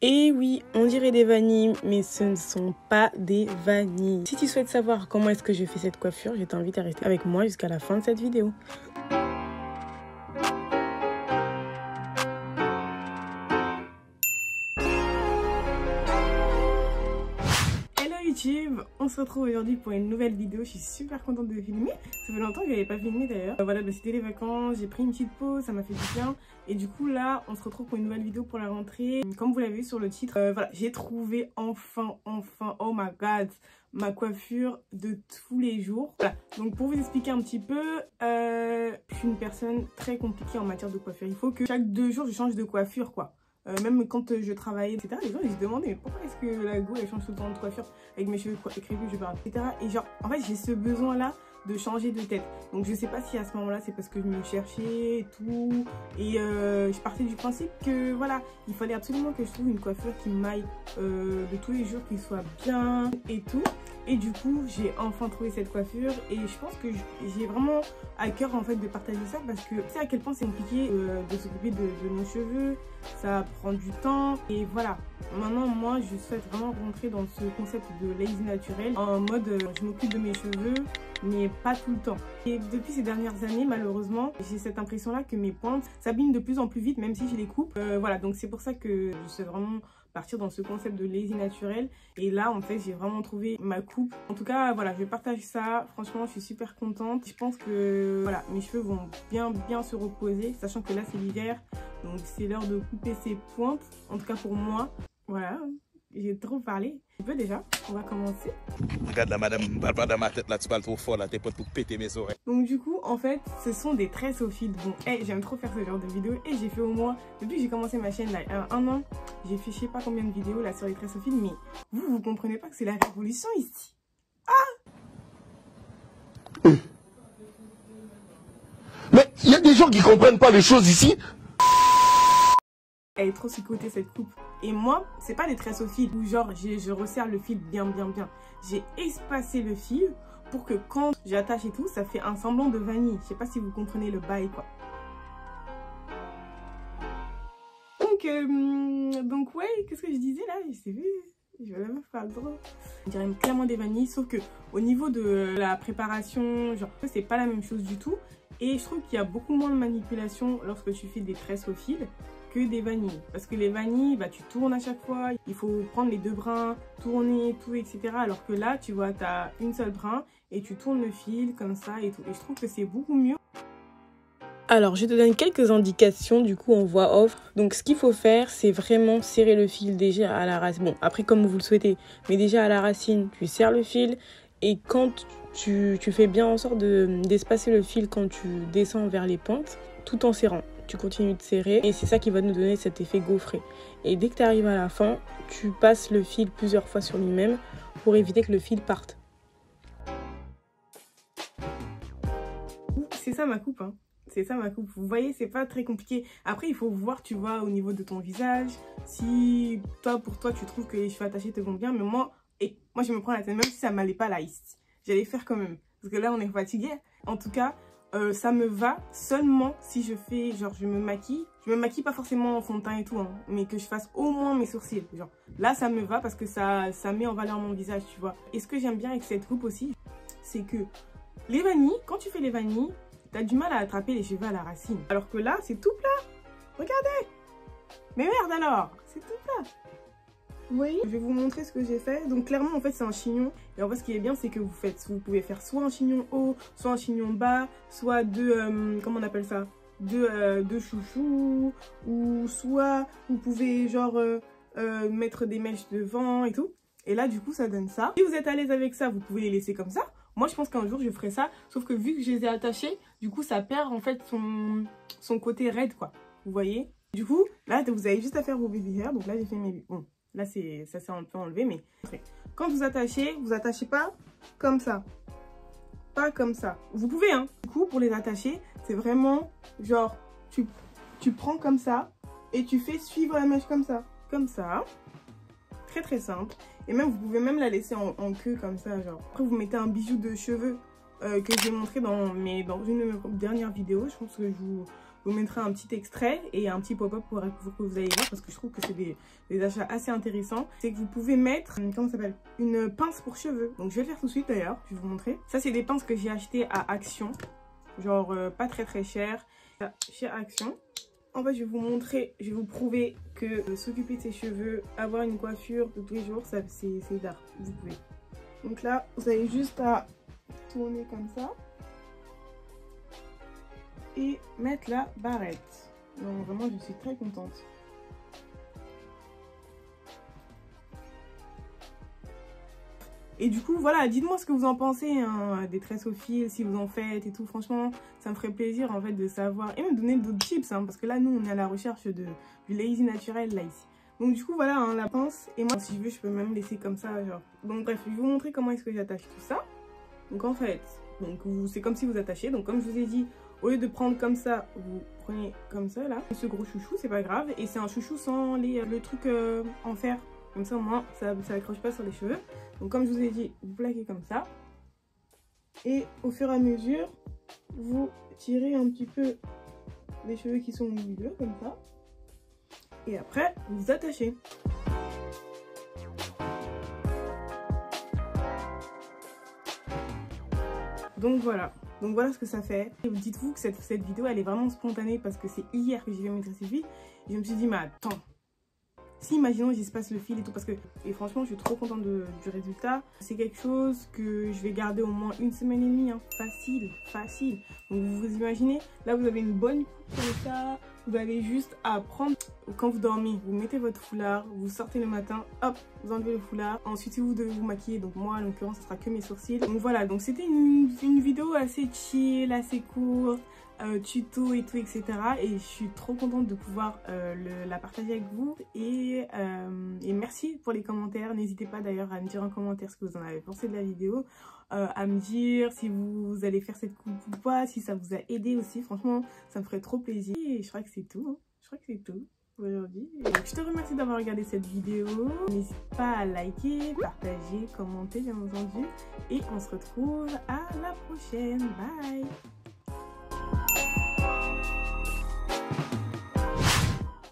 Et oui, on dirait des vanilles, mais ce ne sont pas des vanilles. Si tu souhaites savoir comment est-ce que je fais cette coiffure, je t'invite à rester avec moi jusqu'à la fin de cette vidéo. YouTube, on se retrouve aujourd'hui pour une nouvelle vidéo. Je suis super contente de filmer. Ça fait longtemps que je n'avais pas filmé d'ailleurs. Voilà, c'était les vacances, j'ai pris une petite pause, ça m'a fait du bien. Et du coup là, on se retrouve pour une nouvelle vidéo pour la rentrée. Comme vous l'avez vu sur le titre, voilà, j'ai trouvé enfin, oh my god, ma coiffure de tous les jours. Voilà, donc pour vous expliquer un petit peu, je suis une personne très compliquée en matière de coiffure. Il faut que chaque 2 jours, je change de coiffure quoi. Même quand je travaillais, etc., les gens ils se demandaient mais pourquoi est-ce que la go elle change tout le temps de coiffure avec mes cheveux crépus, je parle, etc. Et genre, en fait, j'ai ce besoin-là de changer de tête. Donc je sais pas si à ce moment-là c'est parce que je me cherchais et tout. Et je partais du principe que voilà, il fallait absolument que je trouve une coiffure qui m'aille de tous les jours, qui soit bien et tout. Et du coup, j'ai enfin trouvé cette coiffure et je pense que j'ai vraiment à cœur en fait de partager ça parce que tu sais à quel point c'est compliqué de s'occuper de nos cheveux, ça prend du temps et voilà. Maintenant, moi, je souhaite vraiment rentrer dans ce concept de lazy naturel en mode je m'occupe de mes cheveux mais pas tout le temps. Et depuis ces dernières années, malheureusement, j'ai cette impression-là que mes pointes s'abîment de plus en plus vite même si je les coupe. Voilà, donc c'est pour ça que je souhaite vraiment partir dans ce concept de lazy naturel et là en fait j'ai vraiment trouvé ma coupe. En tout cas voilà, je partage ça, franchement je suis super contente. Je pense que voilà, mes cheveux vont bien se reposer, sachant que là c'est l'hiver, donc c'est l'heure de couper ses pointes, en tout cas pour moi. Voilà, j'ai trop parlé. Tu peux déjà, on va commencer. Regarde la madame, parle pas dans ma tête là, tu parles trop fort là, t'es pas pour péter mes oreilles. Donc du coup, en fait, ce sont des tresses au fil. Bon, j'aime trop faire ce genre de vidéos et j'ai fait au moins, depuis que j'ai commencé ma chaîne là, un an, j'ai fait je sais pas combien de vidéos là sur les tresses au fil, mais vous comprenez pas que c'est la révolution ici. Mais il y a des gens qui comprennent pas les choses ici. Elle est trop sous-cotée cette coupe. Et moi, c'est pas des tresses au fil où genre je resserre le fil bien. J'ai espacé le fil pour que quand j'attache et tout, ça fait un semblant de vanille. Je sais pas si vous comprenez le bail quoi. Donc ouais, qu'est-ce que je disais là? Je sais plus. Je vais même faire trop. On dirait clairement des vanilles, sauf que au niveau de la préparation, genre c'est pas la même chose du tout. Et je trouve qu'il y a beaucoup moins de manipulation lorsque tu fais des tresses au fil que des vanilles. Parce que les vanilles, bah, tu tournes à chaque fois, il faut prendre les 2 brins, tourner, tout, etc. Alors que là, tu vois, tu as une seule brin et tu tournes le fil comme ça et tout. Et je trouve que c'est beaucoup mieux. Alors, je te donne quelques indications du coup en voix off. Donc, ce qu'il faut faire, c'est vraiment serrer le fil déjà à la racine. Bon, après, comme vous le souhaitez, mais déjà à la racine, tu serres le fil. Et quand tu fais bien en sorte d'espacer le fil quand tu descends vers les pentes, tout en serrant. Tu continues de serrer et c'est ça qui va nous donner cet effet gaufré. Et dès que tu arrives à la fin, tu passes le fil plusieurs fois sur lui-même pour éviter que le fil parte. C'est ça ma coupe, hein. C'est ça ma coupe. Vous voyez, c'est pas très compliqué. Après, il faut voir, tu vois, au niveau de ton visage, si pour toi, tu trouves que les cheveux attachés te vont bien. Mais moi, je me prends la tête, même si ça m'allait pas là, j'allais faire quand même. Parce que là, on est fatigué. En tout cas, ça me va seulement si je fais, genre, je me maquille. Je me maquille pas forcément en fond de teint et tout, hein, mais que je fasse au moins mes sourcils. Genre, là, ça me va parce que ça met en valeur mon visage, tu vois. Et ce que j'aime bien avec cette coupe aussi, c'est que les vanilles, quand tu fais les vanilles, t'as du mal à attraper les cheveux à la racine. Alors que là, c'est tout plat. Regardez. Mais merde alors, c'est tout plat. Vous voyez? Je vais vous montrer ce que j'ai fait. Donc clairement, en fait, c'est un chignon. Et en fait, ce qui est bien, c'est que vous pouvez faire soit un chignon haut, soit un chignon bas, soit comment on appelle ça? De chouchou. Ou soit vous pouvez genre mettre des mèches devant et tout. Et là, du coup, ça donne ça. Si vous êtes à l'aise avec ça, vous pouvez les laisser comme ça. Moi, je pense qu'un jour, je ferai ça. Sauf que vu que je les ai attachés, du coup, ça perd en fait son côté raide, quoi. Vous voyez? Du coup, là, vous avez juste à faire vos baby hair. Donc là, j'ai fait mes... Bon, là, ça s'est un peu enlevé, mais... Quand vous attachez pas comme ça. Pas comme ça. Vous pouvez, hein. Du coup, pour les attacher, c'est vraiment genre... Tu prends comme ça et tu fais suivre la mèche comme ça. Comme ça. Très simple. Et même, vous pouvez même la laisser en queue comme ça, genre. Après, vous mettez un bijou de cheveux que j'ai montré dans une de mes dernières vidéos. Je pense que vous mettrez un petit extrait et un petit pop-up pour que vous allez voir parce que je trouve que c'est des achats assez intéressants. C'est que vous pouvez mettre, comment ça s'appelle, une pince pour cheveux. Donc je vais le faire tout de suite d'ailleurs, je vais vous montrer. Ça c'est des pinces que j'ai achetées à Action, genre pas très cher, chez Action. En fait je vais vous montrer, je vais vous prouver que s'occuper de ses cheveux, avoir une coiffure de tous les jours, c'est d'art, vous pouvez. Donc là vous avez juste à tourner comme ça. Et mettre la barrette. Donc vraiment je suis très contente. Et du coup voilà, dites-moi ce que vous en pensez hein, des tresses au fil, si vous en faites et tout. Franchement ça me ferait plaisir en fait de savoir et me donner d'autres tips hein, parce que là nous on est à la recherche du lazy naturel là ici. Donc du coup voilà hein, la pince, et moi si je veux je peux même laisser comme ça genre. Donc bref je vais vous montrer comment est-ce que j'attache tout ça. Donc en fait c'est comme si vous attachez. Donc comme je vous ai dit, au lieu de prendre comme ça, vous prenez comme ça là. Ce gros chouchou, c'est pas grave. Et c'est un chouchou sans le truc en fer. Comme ça au moins, ça accroche pas sur les cheveux. Donc comme je vous ai dit, vous plaquez comme ça. Et au fur et à mesure, vous tirez un petit peu les cheveux qui sont au milieu, comme ça. Et après, vous attachez. Donc voilà ce que ça fait. Dites-vous que cette vidéo elle est vraiment spontanée parce que c'est hier que j'ai fait mes tresses fil. Et je me suis dit mais attends, si imaginons j'espace le fil et tout parce que, et franchement je suis trop contente du résultat. C'est quelque chose que je vais garder au moins une semaine et demie hein. Facile. Donc vous imaginez, là vous avez une bonne coupe comme ça. Vous avez juste à prendre, quand vous dormez, vous mettez votre foulard, vous sortez le matin, hop, vous enlevez le foulard. Ensuite, si vous devez vous maquiller, donc moi, en l'occurrence, ce sera que mes sourcils. Donc voilà, donc c'était une vidéo assez chill, assez courte, tuto et tout, etc. Et je suis trop contente de pouvoir la partager avec vous. Et merci pour les commentaires. N'hésitez pas d'ailleurs à me dire en commentaire ce que vous en avez pensé de la vidéo. À me dire si vous allez faire cette coupe ou pas, si ça vous a aidé aussi. Franchement, ça me ferait trop plaisir. Et je crois que c'est tout. Hein. Je crois que c'est tout pour aujourd'hui. Je te remercie d'avoir regardé cette vidéo. N'hésite pas à liker, partager, commenter bien entendu. Et on se retrouve à la prochaine. Bye!